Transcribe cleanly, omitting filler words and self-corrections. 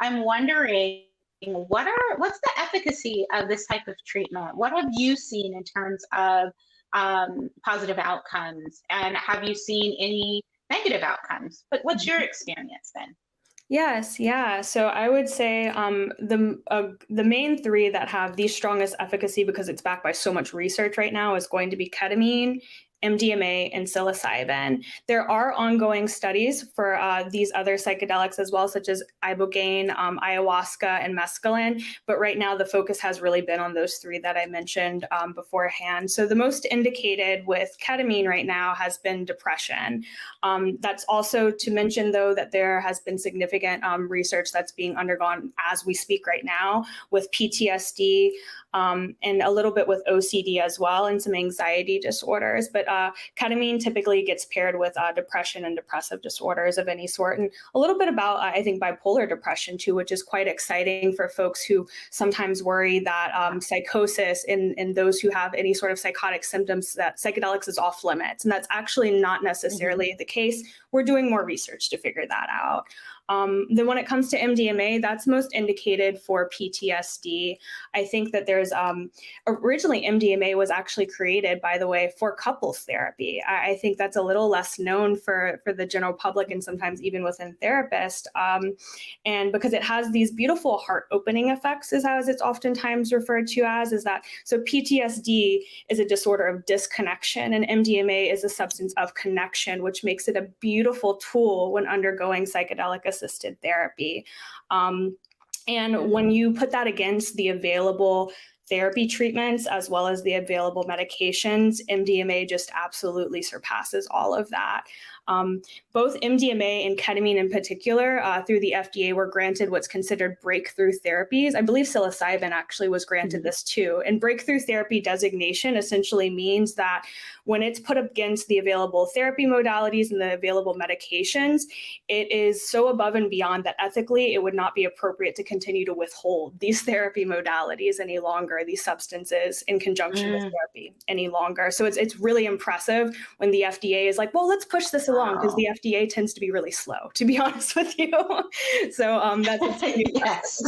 I'm wondering, what's the efficacy of this type of treatment? What have you seen in terms of positive outcomes, and have you seen any negative outcomes? But what's your experience then? Yes, yeah. So I would say the main three that have the strongest efficacy because it's backed by so much research right now is going to be ketamine, MDMA, and psilocybin. There are ongoing studies for these other psychedelics as well, such as ibogaine, ayahuasca, and mescaline. But right now, the focus has really been on those three that I mentioned beforehand. So the most indicated with ketamine right now has been depression. That's also to mention, though, that there has been significant research that's being undergone as we speak right now with PTSD, and a little bit with OCD as well, and some anxiety disorders. But ketamine typically gets paired with depression and depressive disorders of any sort. And a little bit about, I think, bipolar depression too, which is quite exciting for folks who sometimes worry that psychosis in those who have any sort of psychotic symptoms, that psychedelics is off limits. And that's actually not necessarily the case. We're doing more research to figure that out. Then when it comes to MDMA, that's most indicated for PTSD. I think that there's originally MDMA was actually created, by the way, for couples therapy. I think that's a little less known for the general public and sometimes even within therapists. And because it has these beautiful heart opening effects, as it's oftentimes referred to as, is that so PTSD is a disorder of disconnection, and MDMA is a substance of connection, which makes it a beautiful tool when undergoing psychedelic assisted therapy. And when you put that against the available therapy treatments as well as the available medications, MDMA just absolutely surpasses all of that. Both MDMA and ketamine in particular, through the FDA, were granted what's considered breakthrough therapies. I believe psilocybin actually was granted this too. And breakthrough therapy designation essentially means that when it's put against the available therapy modalities and the available medications, it is so above and beyond that ethically it would not be appropriate to continue to withhold these therapy modalities any longer, these substances in conjunction with therapy any longer. So it's really impressive when the FDA is like, well, let's push this along, because the FDA tends to be really slow, to be honest with you. So that's yes.